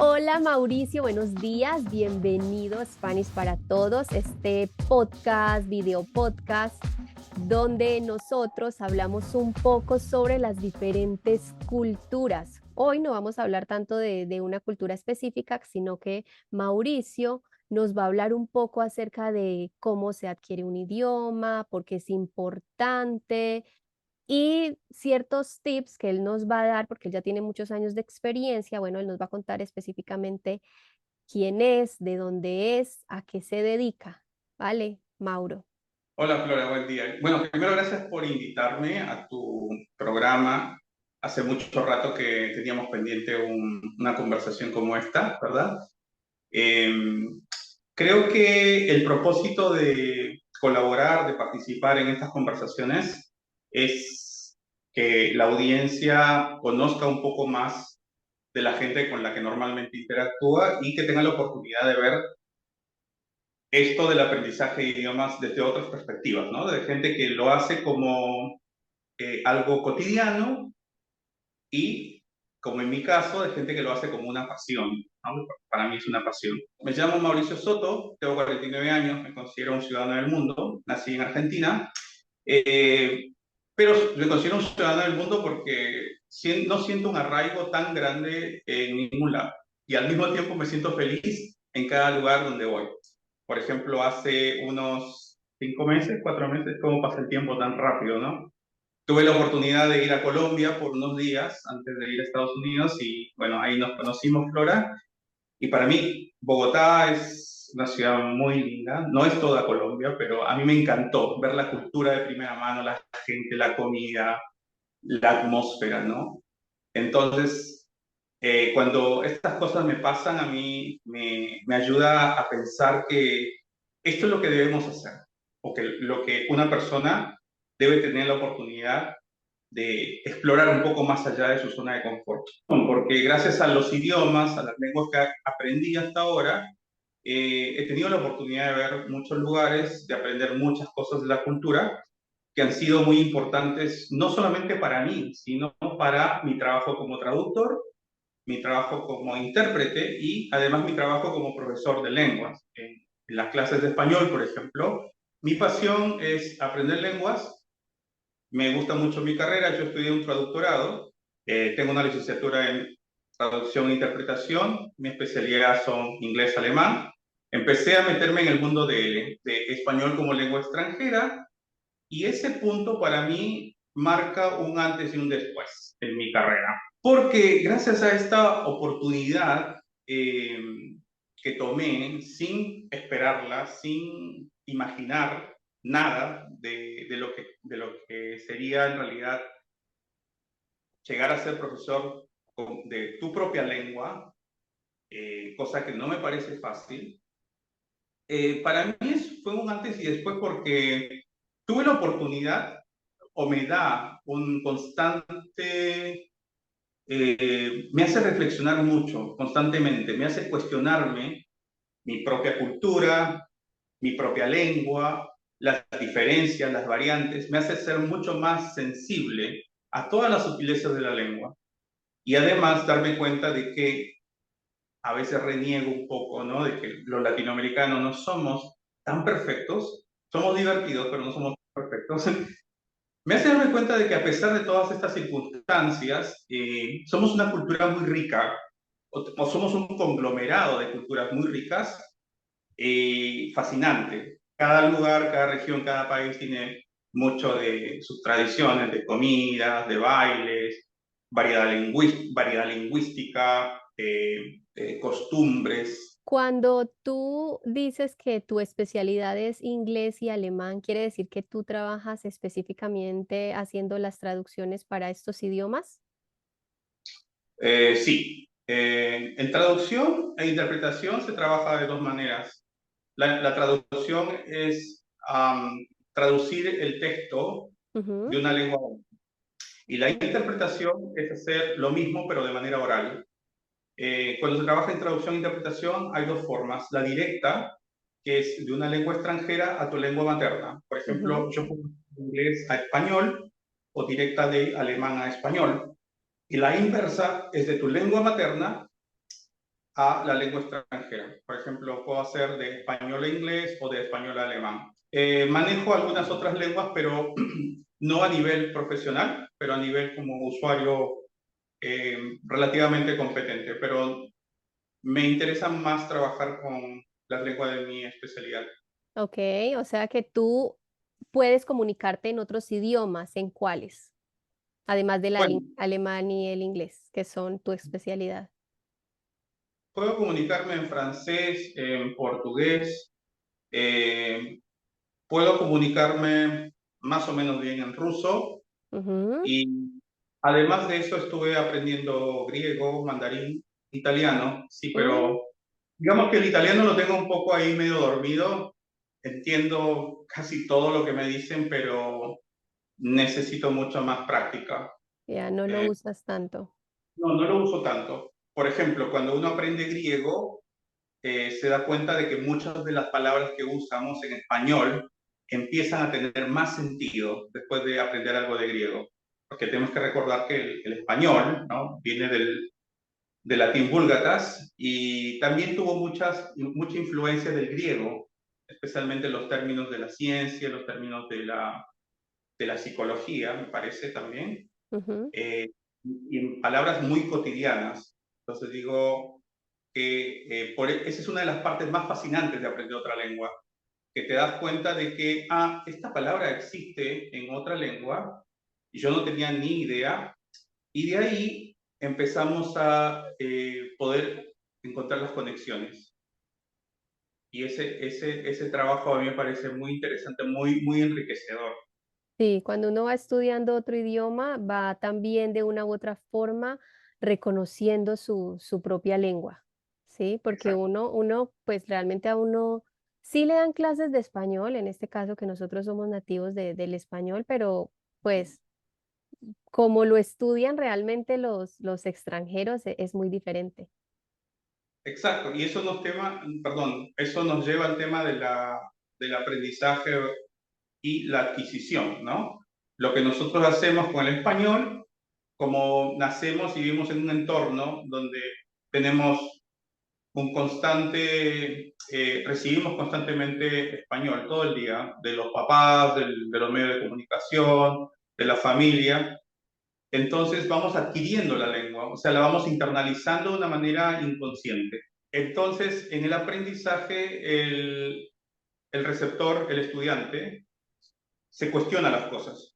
Hola Mauricio, buenos días, bienvenido a Spanish para Todos, este podcast, video podcast, donde nosotros hablamos un poco sobre las diferentes culturas. Hoy no vamos a hablar tanto de una cultura específica, sino que Mauricio nos va a hablar un poco acerca de cómo se adquiere un idioma, por qué es importante y ciertos tips que él nos va a dar, porque él ya tiene muchos años de experiencia. Bueno, él nos va a contar específicamente quién es, de dónde es, a qué se dedica. ¿Vale, Mauro? Hola Flora, buen día. Bueno, primero gracias por invitarme a tu programa. Hace mucho rato que teníamos pendiente una conversación como esta, ¿verdad? Eh, Creo que el propósito de colaborar, de participar en estas conversaciones es que la audiencia conozca un poco más de la gente con la que normalmente interactúa y que tenga la oportunidad de ver esto del aprendizaje de idiomas desde otras perspectivas, ¿no? De gente que lo hace como algo cotidiano y, como en mi caso, de gente que lo hace como una pasión, ¿no? Para mí es una pasión. Me llamo Mauricio Soto, tengo 49 años, me considero un ciudadano del mundo, nací en Argentina, eh, pero me considero un ciudadano del mundo porque no siento un arraigo tan grande en ningún lado y al mismo tiempo me siento feliz en cada lugar donde voy. Por ejemplo, hace unos 5 meses, 4 meses, ¿cómo pasa el tiempo tan rápido, no? Tuve la oportunidad de ir a Colombia por unos días antes de ir a Estados Unidos y bueno, ahí nos conocimos, Flora. Y para mí, Bogotá es una ciudad muy linda. No es toda Colombia, pero a mí me encantó ver la cultura de primera mano, la gente, la comida, la atmósfera, ¿no? Entonces, cuando estas cosas me pasan, a mí me ayuda a pensar que esto es lo que debemos hacer, o que lo que una persona debe tener la oportunidad de explorar un poco más allá de su zona de confort. Porque gracias a los idiomas, a las lenguas que aprendí hasta ahora, he tenido la oportunidad de ver muchos lugares, de aprender muchas cosas de la cultura que han sido muy importantes, no solamente para mí, sino para mi trabajo como traductor, mi trabajo como intérprete y además mi trabajo como profesor de lenguas. En las clases de español, por ejemplo, mi pasión es aprender lenguas. Me gusta mucho mi carrera, yo estudié un traductorado, tengo una licenciatura en traducción e interpretación, mi especialidad son inglés-alemán. Empecé a meterme en el mundo de español como lengua extranjera y ese punto para mí marca un antes y un después en mi carrera. Porque gracias a esta oportunidad que tomé sin esperarla, sin imaginar nada de lo que sería en realidad llegar a ser profesor de tu propia lengua, cosa que no me parece fácil. Para mí fue un antes y después porque tuve la oportunidad o me da un constante, me hace reflexionar mucho constantemente, me hace cuestionarme mi propia cultura, mi propia lengua, las diferencias, las variantes, me hace ser mucho más sensible a todas las sutilezas de la lengua y además darme cuenta de que a veces reniego un poco, ¿no? De que los latinoamericanos no somos tan perfectos, somos divertidos, pero no somos perfectos. Me hace darme cuenta de que a pesar de todas estas circunstancias, somos una cultura muy rica, o somos un conglomerado de culturas muy ricas, fascinante. Cada lugar, cada región, cada país tiene mucho de sus tradiciones, de comidas, de bailes, variedad lingüística, costumbres. Cuando tú dices que tu especialidad es inglés y alemán, ¿quiere decir que tú trabajas específicamente haciendo las traducciones para estos idiomas? Sí, en traducción e interpretación se trabaja de dos maneras. La traducción es traducir el texto de Ujú. una lengua a otra. Y la interpretación es hacer lo mismo, pero de manera oral. Cuando se trabaja en traducción e interpretación hay dos formas. La directa, que es de una lengua extranjera a tu lengua materna. Por Ujú. ejemplo, yo puedo de inglés a español o directa de alemán a español. Y la inversa es de tu lengua materna a la lengua extranjera. Por ejemplo, puedo hacer de español a inglés o de español a alemán. Manejo algunas otras lenguas, pero no a nivel profesional, pero a nivel como usuario relativamente competente. Pero me interesa más trabajar con las lenguas de mi especialidad. Ok, o sea que tú puedes comunicarte en otros idiomas, ¿en cuáles? Además del Bueno, alemán y el inglés, que son tu especialidad. puedo comunicarme en francés, en portugués, eh, puedo comunicarme más o menos bien en ruso Ujú. y además de eso estuve aprendiendo griego, mandarín, italiano, sí, Mm, pero digamos que el italiano lo tengo un poco ahí medio dormido, entiendo casi todo lo que me dicen, pero necesito mucha más práctica. ya no lo Eh, usas tanto. no, no lo uso tanto. Por ejemplo, cuando uno aprende griego, se da cuenta de que muchas de las palabras que usamos en español empiezan a tener más sentido después de aprender algo de griego. Porque tenemos que recordar que el español, ¿no?, viene del latín vulgatas y también tuvo mucha influencia del griego, especialmente los términos de la ciencia, los términos de la psicología, me parece también, Ujú. eh, y en palabras muy cotidianas. Entonces digo que esa es una de las partes más fascinantes de aprender otra lengua, que te das cuenta de que, esta palabra existe en otra lengua y yo no tenía ni idea, y de ahí empezamos a poder encontrar las conexiones. Y ese trabajo a mí me parece muy interesante, muy, muy enriquecedor. Sí, cuando uno va estudiando otro idioma, va también de una u otra forma reconociendo su propia lengua, ¿sí? Porque Exacto. uno, pues realmente a uno sí le dan clases de español, en este caso que nosotros somos nativos del español, pero pues como lo estudian realmente los extranjeros, es muy diferente. Exacto, y eso nos lleva al tema del aprendizaje y la adquisición, ¿no? Lo que nosotros hacemos con el español, como nacemos y vivimos en un entorno donde tenemos recibimos constantemente español todo el día, de los papás, de los medios de comunicación, de la familia, entonces vamos adquiriendo la lengua, o sea, la vamos internalizando de una manera inconsciente. Entonces, en el aprendizaje, el receptor, el estudiante, se cuestiona las cosas,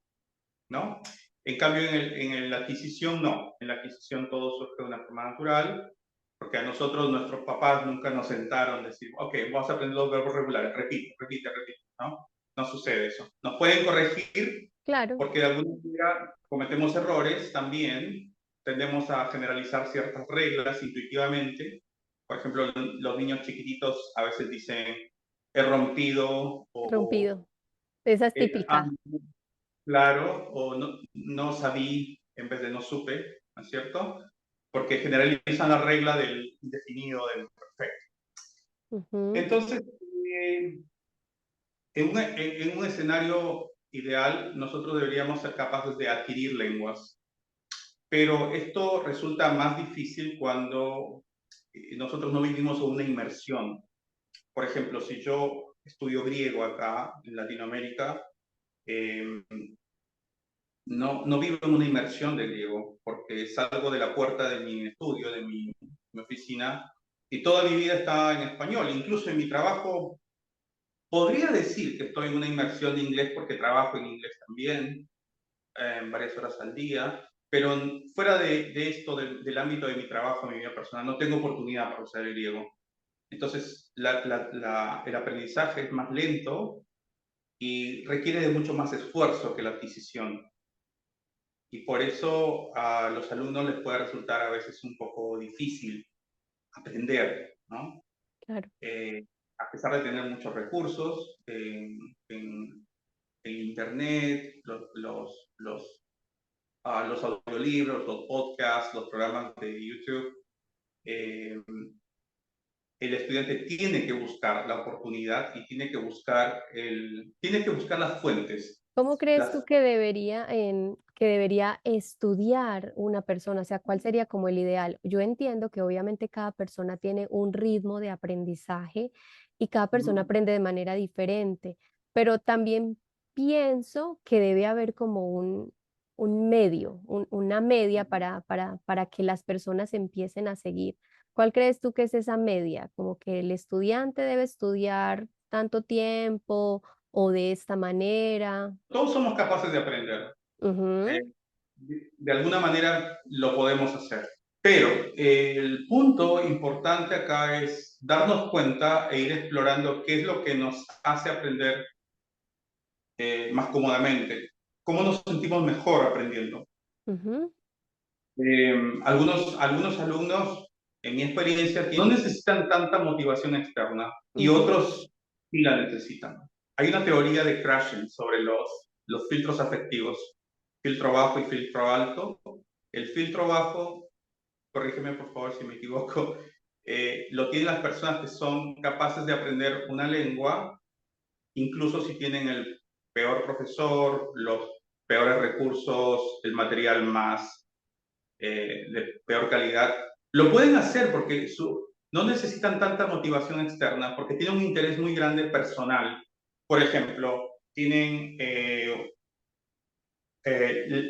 ¿no? En cambio, en la adquisición no. En la adquisición todo surge de una forma natural, porque a nosotros, nuestros papás nunca nos sentaron a decir, ok, vamos a aprender los verbos regulares, repite, repite, repite, ¿no? No sucede eso. Nos pueden corregir Claro, porque de alguna manera cometemos errores también, tendemos a generalizar ciertas reglas intuitivamente. Por ejemplo, los niños chiquititos a veces dicen, he rompido o rompido. Esa es eh, ah, típica. claro, o no, no sabí en vez de no supe, ¿no es cierto? Porque generalizan la regla del indefinido, del perfecto. Ujú. Entonces, eh, en un escenario ideal, nosotros deberíamos ser capaces de adquirir lenguas, pero esto resulta más difícil cuando nosotros no vivimos una inmersión. Por ejemplo, si yo estudio griego acá en Latinoamérica, eh, no vivo en una inmersión de griego, porque salgo de la puerta de mi estudio, de mi oficina, y toda mi vida está en español. Incluso en mi trabajo podría decir que estoy en una inmersión de inglés porque trabajo en inglés también, varias horas al día, pero fuera de esto, del ámbito de mi trabajo, mi vida personal, no tengo oportunidad para usar el griego. Entonces, el aprendizaje es más lento y requiere de mucho más esfuerzo que la adquisición. Y por eso a los alumnos les puede resultar a veces un poco difícil aprender, ¿no? Claro. Eh, a pesar de tener muchos recursos en Internet, los audiolibros, los podcasts, los programas de YouTube, eh, el estudiante tiene que buscar la oportunidad y tiene que buscar las fuentes. ¿Cómo crees tú Las, que debería, en que debería estudiar una persona? O sea, ¿cuál sería como el ideal? Yo entiendo que obviamente cada persona tiene un ritmo de aprendizaje y cada persona Ujú. aprende de manera diferente, pero también pienso que debe haber como un medio, una media para que las personas empiecen a seguir. ¿Cuál crees tú que es esa media? Como que el estudiante debe estudiar tanto tiempo o de esta manera. Todos somos capaces de aprender. Eh, Ujú, de alguna manera lo podemos hacer. Pero el punto importante acá es darnos cuenta e ir explorando qué es lo que nos hace aprender más cómodamente, cómo nos sentimos mejor aprendiendo. ujú, Algunos alumnos, en mi experiencia, no necesitan tanta motivación externa y ujú, otros sí la necesitan. Hay una teoría de Krashen sobre los filtros afectivos, filtro bajo y filtro alto. El filtro bajo, corrígeme por favor si me equivoco, lo tienen las personas que son capaces de aprender una lengua, incluso si tienen el peor profesor, los peores recursos, el material más de peor calidad. Lo pueden hacer porque no necesitan tanta motivación externa, porque tienen un interés muy grande personal. Por ejemplo, tienen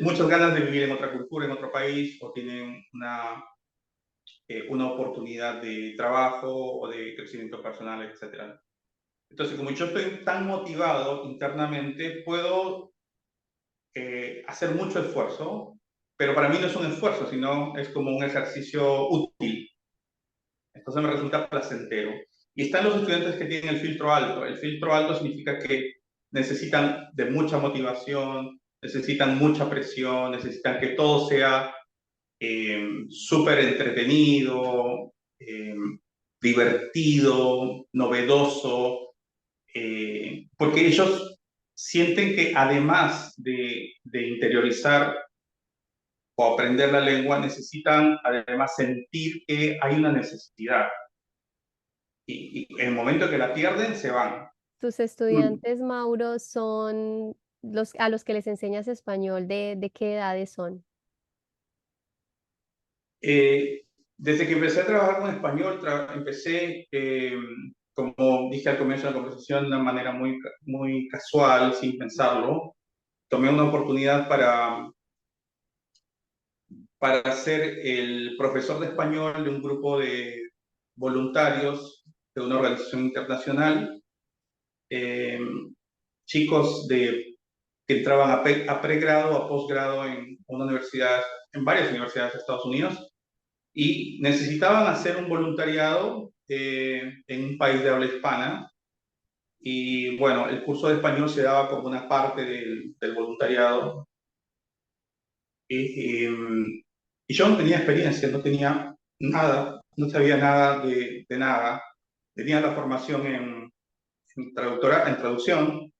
muchas ganas de vivir en otra cultura, en otro país, o tienen una oportunidad de trabajo o de crecimiento personal, etcétera. Entonces, como yo estoy tan motivado internamente, puedo hacer mucho esfuerzo, pero para mí no es un esfuerzo, sino es como un ejercicio útil. Entonces me resulta placentero. Y están los estudiantes que tienen el filtro alto. El filtro alto significa que necesitan de mucha motivación, necesitan mucha presión, necesitan que todo sea súper entretenido, divertido, novedoso, porque ellos sienten que además de interiorizar o aprender la lengua, necesitan además sentir que hay una necesidad. Y en el momento que la pierden, se van. ¿Tus Mm. estudiantes, Mauro, son los a los que les enseñas español, de qué edades son? Eh, Desde que empecé a trabajar con español, empecé, como dije al comienzo de la conversación, de una manera muy casual, sin pensarlo. Tomé una oportunidad para ser el profesor de español de un grupo de voluntarios de una organización internacional, eh, chicos que entraban a pregrado, a posgrado en una universidad, en varias universidades de Estados Unidos, y necesitaban hacer un voluntariado en un país de habla hispana. Y bueno, el curso de español se daba como una parte del voluntariado. Y, y yo no tenía experiencia, no tenía nada, no sabía nada de nada. Tenía la formación en traducción,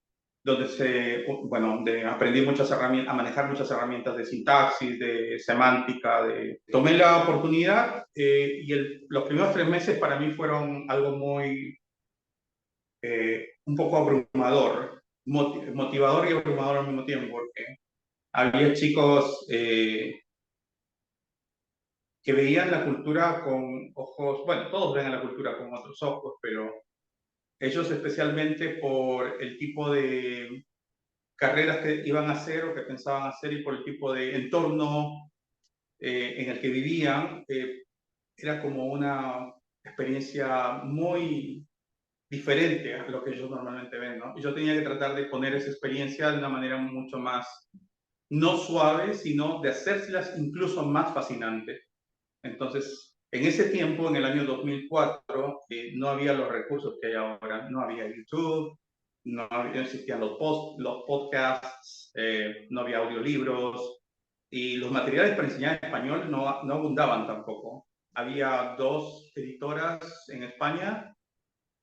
bueno, donde aprendí muchas herramientas, a manejar muchas herramientas de sintaxis, de semántica. Tomé la oportunidad y los primeros 3 meses para mí fueron algo un poco abrumador, motivador y abrumador al mismo tiempo, porque había chicos que veían la cultura con ojos, bueno, todos ven a la cultura con otros ojos, pero ellos especialmente por el tipo de carreras que iban a hacer o que pensaban hacer y por el tipo de entorno en el que vivían, era como una experiencia muy diferente a lo que ellos normalmente ven, ¿no? Y yo tenía que tratar de poner esa experiencia de una manera mucho más, no suave, sino de hacérselas incluso más fascinantes. Entonces, en ese tiempo, en el año 2004, no había los recursos que hay ahora. No había YouTube, no existían los podcasts, no había audiolibros y los materiales para enseñar español no abundaban tampoco. Había dos editoras en España.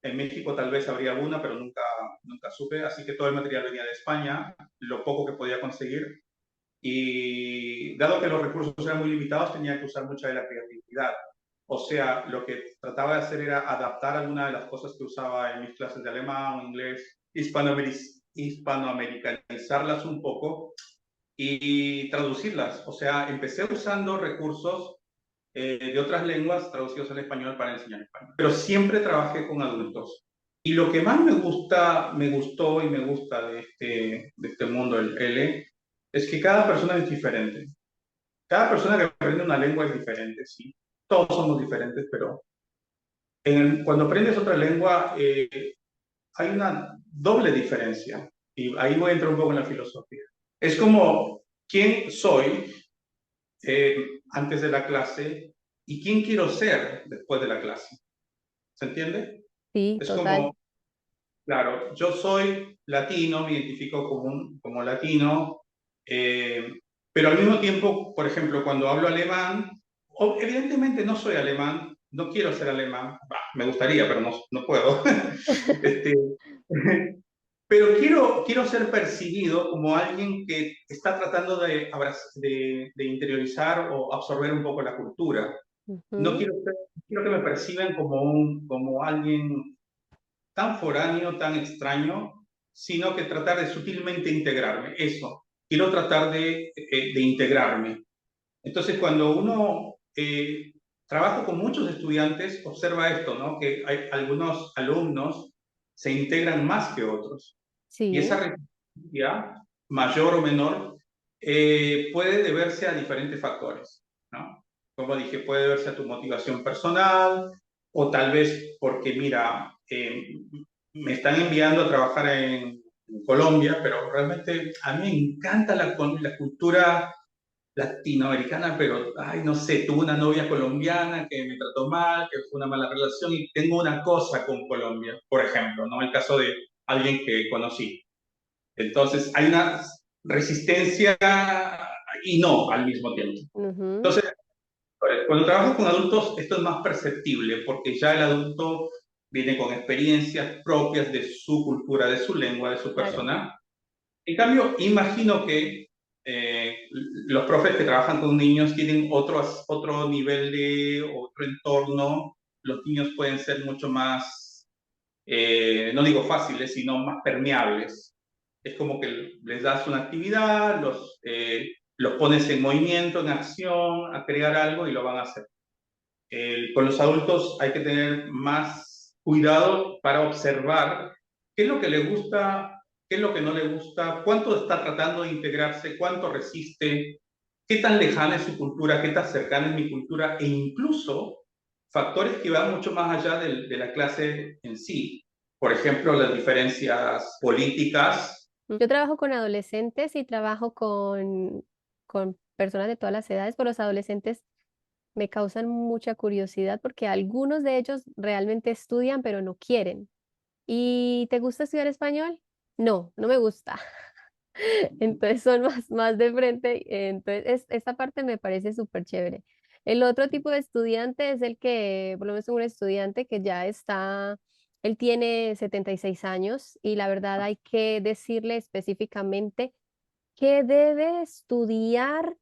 En México tal vez habría una, pero nunca supe. Así que todo el material venía de España, lo poco que podía conseguir. Y dado que los recursos eran muy limitados, tenía que usar mucha de la creatividad. O sea, lo que trataba de hacer era adaptar algunas de las cosas que usaba en mis clases de alemán o inglés, hispanoamericanizarlas un poco y traducirlas. O sea, empecé usando recursos de otras lenguas traducidos al español para enseñar español. Pero siempre trabajé con adultos. Y lo que más me gustó y me gusta de este mundo del L es que cada persona es diferente. Cada persona que aprende una lengua es diferente, sí. Todos somos diferentes, pero cuando aprendes otra lengua hay una doble diferencia. Y ahí voy a entrar un poco en la filosofía. Es como quién soy antes de la clase y quién quiero ser después de la clase. ¿Se entiende? Sí, Es total. como, claro, yo soy latino, me identifico como latino, eh, pero al mismo tiempo, por ejemplo, cuando hablo alemán, evidentemente no soy alemán, no quiero ser alemán, bah, me gustaría, pero no puedo. este, pero quiero ser percibido como alguien que está tratando de interiorizar o absorber un poco la cultura. No Ujú. quiero que me perciban como alguien tan foráneo, tan extraño, sino que tratar de sutilmente integrarme. Eso, quiero tratar de integrarme. Entonces, cuando uno trabaja con muchos estudiantes, observa esto, ¿no? Que hay algunos alumnos se integran más que otros. Y esa Sí, resistencia, mayor o menor, puede deberse a diferentes factores, ¿no? Como dije, puede deberse a tu motivación personal o tal vez porque, mira, me están enviando a trabajar en Colombia, pero realmente a mí me encanta la cultura latinoamericana, pero, ay, no sé, tuve una novia colombiana que me trató mal, que fue una mala relación y tengo una cosa con Colombia, por ejemplo, ¿no? El caso de alguien que conocí. Entonces, hay una resistencia y no al mismo tiempo. ujú, Entonces, cuando trabajas con adultos, esto es más perceptible porque ya el adulto viene con experiencias propias de su cultura, de su lengua, de su claro. persona. En cambio, imagino que los profes que trabajan con niños tienen otro nivel de otro entorno. Los niños pueden ser mucho más, no digo fáciles, sino más permeables. Es como que les das una actividad, los pones en movimiento, en acción, a crear algo y lo van a hacer. Con los adultos hay que tener más cuidado para observar qué es lo que le gusta, qué es lo que no le gusta, cuánto está tratando de integrarse, cuánto resiste, qué tan lejana es su cultura, qué tan cercana es mi cultura e incluso factores que van mucho más allá de la clase en sí. Por ejemplo, las diferencias políticas. Yo trabajo con adolescentes y trabajo con personas de todas las edades, pero los adolescentes me causan mucha curiosidad porque algunos de ellos realmente estudian, pero no quieren. ¿Y te gusta estudiar español? No, no me gusta. Entonces son más de frente. Entonces, esta parte me parece súper chévere. El otro tipo de estudiante es el que, por lo menos un estudiante que ya está, él tiene 76 años y la verdad hay que decirle específicamente qué debe estudiar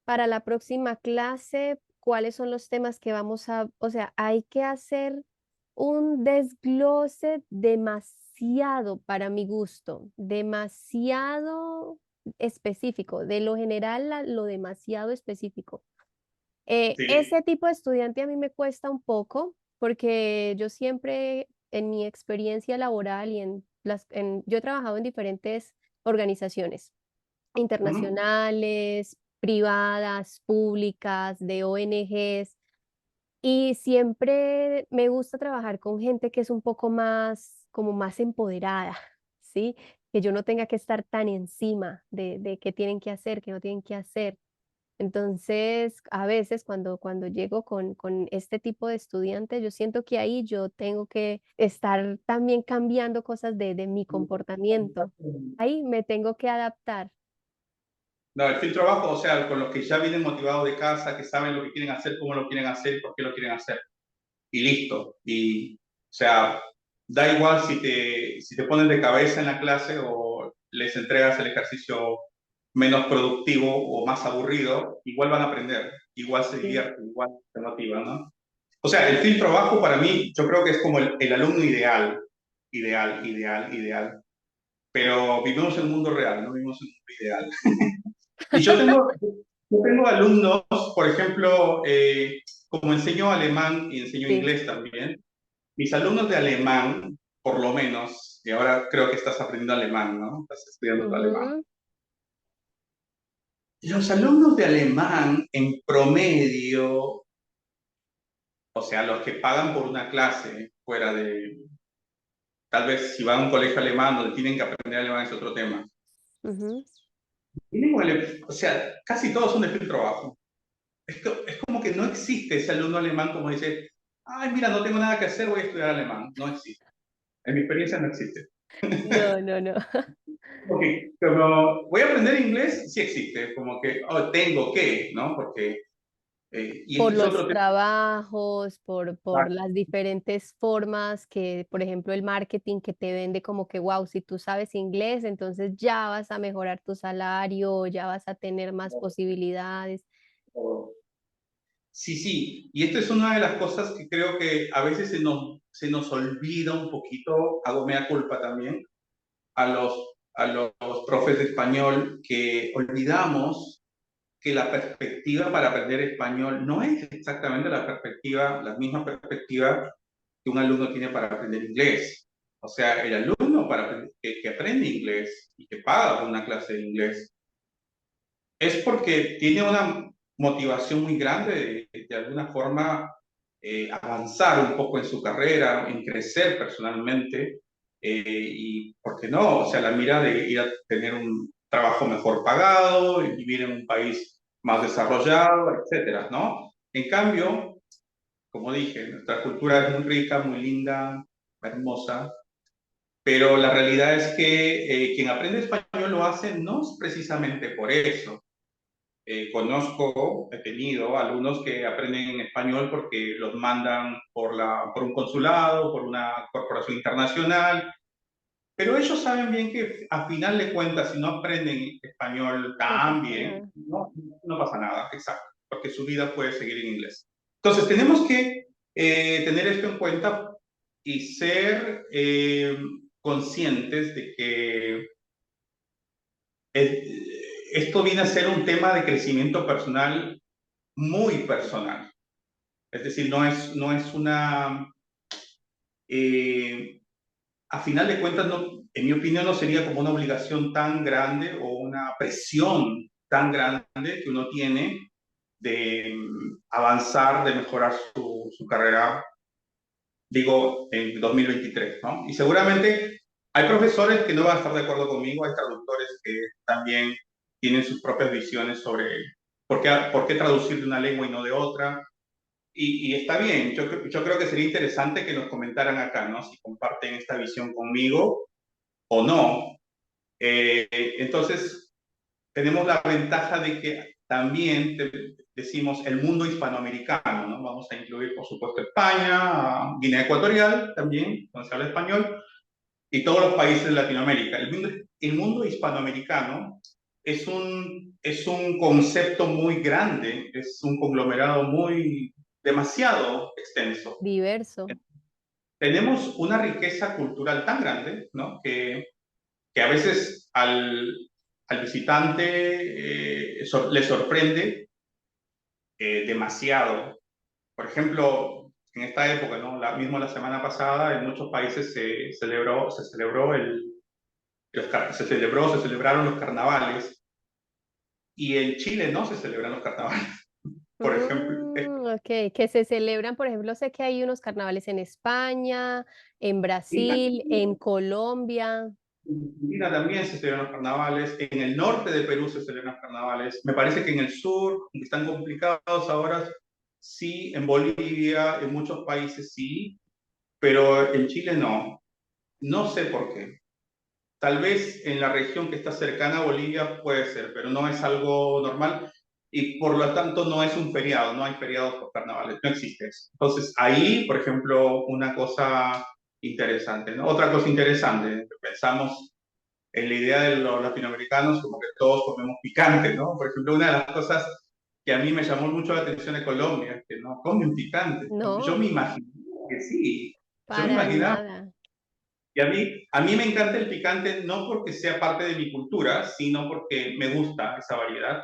para la próxima clase, cuáles son los temas que vamos a, o sea, hay que hacer un desglose demasiado para mi gusto, demasiado específico, de lo general a lo demasiado específico. Sí. Ese tipo de estudiante a mí me cuesta un poco porque yo siempre en mi experiencia laboral y yo he trabajado en diferentes organizaciones Ujú. internacionales, privadas, públicas, de ONGs, y siempre me gusta trabajar con gente que es un poco más, como más empoderada, ¿sí? Que yo no tenga que estar tan encima de qué tienen que hacer, qué no tienen que hacer. Entonces, a veces cuando llego con este tipo de estudiantes, yo siento que ahí yo tengo que estar también cambiando cosas de mi comportamiento. Ahí me tengo que adaptar. No, el filtro bajo, o sea, con los que ya vienen motivados de casa, que saben lo que quieren hacer, cómo lo quieren hacer y por qué lo quieren hacer. Y listo. Y, o sea, da igual si te ponen de cabeza en la clase o les entregas el ejercicio menos productivo o más aburrido, igual van a aprender, igual se Sí. divierten, igual se motivan, ¿no? O sea, el filtro bajo para mí, yo creo que es como el alumno ideal, ideal. Pero vivimos en un mundo real, no vivimos en un mundo ideal. Y yo tengo alumnos, por ejemplo, como enseño alemán y enseño Sí. inglés también, mis alumnos de alemán, por lo menos, y ahora creo que estás aprendiendo alemán, ¿no? Estás estudiando tu alemán. Ujú, Los alumnos de alemán, en promedio, o sea, los que pagan por una clase fuera de, tal vez si van a un colegio alemán donde tienen que aprender alemán es otro tema. ujú. O sea, casi todos son de filtro bajo. Es como que no existe ese alumno alemán como dice, ay, mira, no tengo nada que hacer, voy a estudiar alemán. No existe. En mi experiencia no existe. No, no, no. Porque como voy a aprender inglés, sí existe. Como que, oh, tengo que, ¿no? Porque, y Por este es los otro tema. trabajos, por las diferentes formas que, por ejemplo, el marketing que te vende como que, wow, si tú sabes inglés, entonces ya vas a mejorar tu salario, ya vas a tener más posibilidades. Sí, sí, y esto es una de las cosas que creo que a veces se nos olvida un poquito, hago mea culpa también, a los profes de español, que olvidamos que la perspectiva para aprender español no es exactamente la misma perspectiva que un alumno tiene para aprender inglés. O sea, el alumno que aprende inglés y que paga una clase de inglés es porque tiene una motivación muy grande de alguna forma avanzar un poco en su carrera, en crecer personalmente y, ¿por qué no? O sea, la mira de ir a tener un trabajo mejor pagado, y vivir en un país más desarrollado, etcétera, ¿no? En cambio, como dije, nuestra cultura es muy rica, muy linda, hermosa, pero la realidad es que quien aprende español lo hace no es precisamente por eso. He tenido alumnos que aprenden en español porque los mandan por un consulado, por una corporación internacional, pero ellos saben bien que a final de cuentas, si no aprenden español No tan pasa bien, nada. no pasa nada, exacto, porque su vida puede seguir en inglés. Entonces, tenemos que tener esto en cuenta y ser conscientes de que esto viene a ser un tema de crecimiento personal muy personal. Es decir, no es una... eh, a final de cuentas, no, en mi opinión, no sería como una obligación tan grande o una presión tan grande que uno tiene de avanzar, de mejorar su carrera, digo, en 2023, ¿no? Y seguramente hay profesores que no van a estar de acuerdo conmigo, hay traductores que también tienen sus propias visiones sobre por qué traducir de una lengua y no de otra. Y está bien, yo creo que sería interesante que nos comentaran acá, ¿no? Si comparten esta visión conmigo o no. Entonces, tenemos la ventaja de que también decimos el mundo hispanoamericano, ¿no? Vamos a incluir, por supuesto, España, Guinea Ecuatorial también, donde se habla español, y todos los países de Latinoamérica. El mundo hispanoamericano es un concepto muy grande, es un conglomerado muy demasiado extenso. Diverso. Tenemos una riqueza cultural tan grande, ¿no? Que a veces al visitante le sorprende demasiado. Por ejemplo, en esta época, ¿no? Mismo la semana pasada, en muchos países se celebraron los carnavales y en Chile no se celebran los carnavales, por ejemplo. Ok, que se celebran, por ejemplo, sé que hay unos carnavales en España, en Brasil, en Colombia. En Argentina también se celebran los carnavales, en el norte de Perú se celebran los carnavales, me parece que en el sur, que están complicados ahora, sí, en Bolivia, en muchos países sí, pero en Chile no. No sé por qué. Tal vez en la región que está cercana a Bolivia puede ser, pero no es algo normal y por lo tanto no es un feriado, no hay feriados por carnavales, no existe eso. Entonces ahí, por ejemplo, una cosa interesante, ¿no? Otra cosa interesante, pensamos en la idea de los latinoamericanos como que todos comemos picante, ¿no? Por ejemplo, una de las cosas que a mí me llamó mucho la atención de Colombia, es que no comen picante. Yo me No, imaginé que sí, yo me para imaginaba nada. Y a mí me encanta el picante no porque sea parte de mi cultura, sino porque me gusta esa variedad.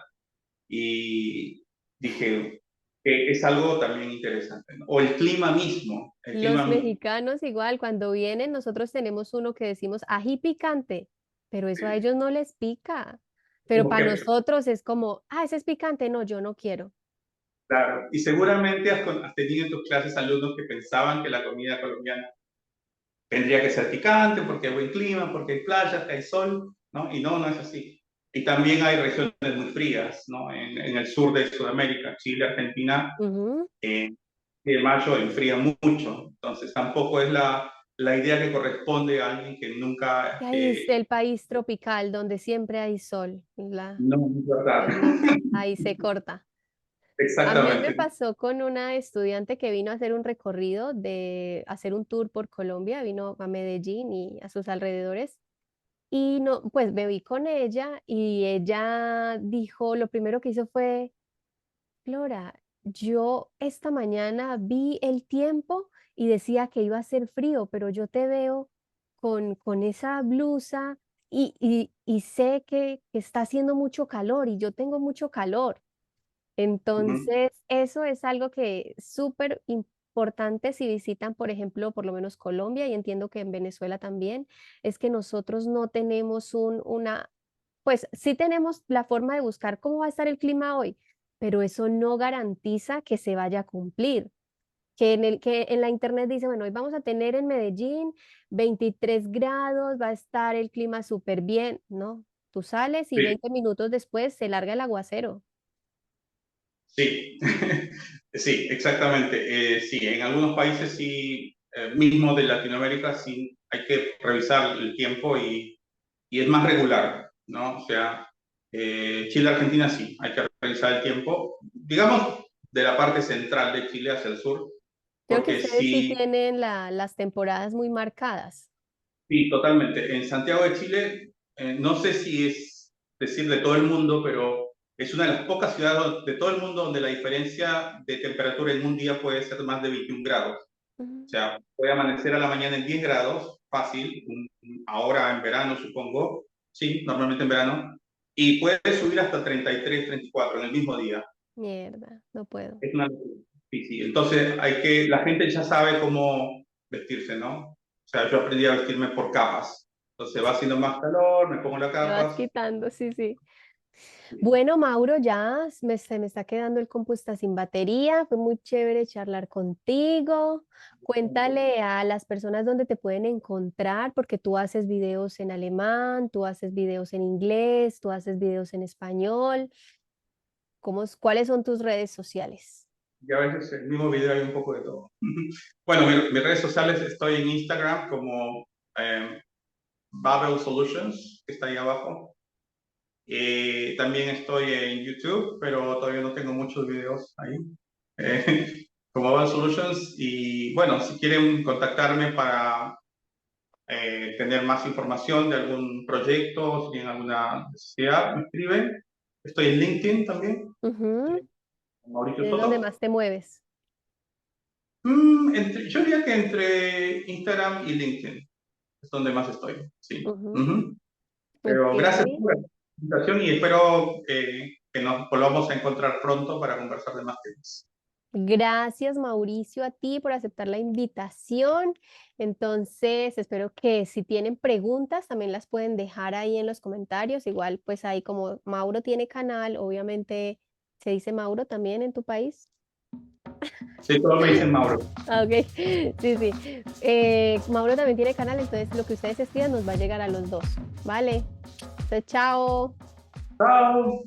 Y dije que es algo también interesante, ¿no? O el clima mismo, el Los clima, mexicanos igual, cuando vienen, nosotros tenemos uno que decimos ají picante, pero eso a ellos no les pica. Pero como para que, nosotros es como, ese es picante, no, yo no quiero. claro, y seguramente has tenido en tus clases alumnos que pensaban que la comida colombiana tendría que ser picante porque hay buen clima, porque hay playas, que hay sol, ¿no? Y no, no es así. Y también hay regiones muy frías, ¿no? En el sur de Sudamérica, Chile, Argentina, Ujú. de mayo enfría mucho. Entonces tampoco es la idea que corresponde a alguien que nunca, Y ahí es el país tropical donde siempre hay sol. no, es verdad. Pues no, ahí se corta. A mí me Exactamente. pasó con una estudiante que vino a hacer un recorrido de hacer un tour por Colombia, vino a Medellín y a sus alrededores. Y no, pues me vi con ella y ella dijo, lo primero que hizo fue, Flora, yo esta mañana vi el tiempo y decía que iba a ser frío, pero yo te veo con esa blusa y sé que está haciendo mucho calor y yo tengo mucho calor. Ujú. Entonces, eso es algo que es súper importante si visitan, por ejemplo, por lo menos Colombia, y entiendo que en Venezuela también, es que nosotros no tenemos pues sí tenemos la forma de buscar cómo va a estar el clima hoy, pero eso no garantiza que se vaya a cumplir. Que en la internet dice, bueno, hoy vamos a tener en Medellín 23 grados, va a estar el clima súper bien, ¿no? Tú sales y Sí, 20 minutos después se larga el aguacero. sí, sí, exactamente. Sí, en algunos países sí, mismo de Latinoamérica, sí hay que revisar el tiempo y es más regular, ¿no? O sea, Chile, Argentina sí, hay que revisar el tiempo, digamos, de la parte central de Chile hacia el sur, Creo que porque ustedes sí sí, tienen las temporadas muy marcadas. sí, totalmente. En Santiago de Chile, no sé si es decir de todo el mundo, pero es una de las pocas ciudades de todo el mundo donde la diferencia de temperatura en un día puede ser más de 21 grados. O Ujú. sea, puede amanecer a la mañana en 10 grados, fácil, ahora en verano supongo, sí, normalmente en verano, y puede subir hasta 33, 34 en el mismo día. Mierda, no puedo. Es una locura. Sí, sí. Entonces la gente ya sabe cómo vestirse, ¿no? O sea, yo aprendí a vestirme por capas. Entonces va haciendo más calor, me pongo las Te vas capas. quitando, sí, sí. Bueno, Mauro, ya se me está quedando el compuesta sin batería. Fue muy chévere charlar contigo. Cuéntale a las personas dónde te pueden encontrar, porque tú haces videos en alemán, tú haces videos en inglés, tú haces videos en español. ¿Cuáles son tus redes sociales? Y a veces en el mismo video hay un poco de todo. Bueno, mis redes sociales estoy en Instagram como Babel Solutions, que está ahí abajo. También estoy en YouTube, pero todavía no tengo muchos videos ahí. Como Babel Solutions. Y bueno, si quieren contactarme para tener más información de algún proyecto, si tienen alguna necesidad, me escriben. Estoy en LinkedIn también, Ujú. Mauricio ¿Es donde Soto. más te mueves? Yo diría que entre Instagram y LinkedIn es donde más estoy, sí. Ujú. Ujú. Ok. Pero gracias por la invitación y espero que nos volvamos a encontrar pronto para conversar de más temas. Gracias, Mauricio, a ti por aceptar la invitación. Entonces, espero que si tienen preguntas, también las pueden dejar ahí en los comentarios. Igual, pues ahí como Mauro tiene canal, obviamente se dice Mauro también en tu país. Sí, todos me dicen Mauro. Ah, ok, sí, sí. Mauro también tiene canal, entonces lo que ustedes escriban nos va a llegar a los dos. Vale, entonces, chao. Chao.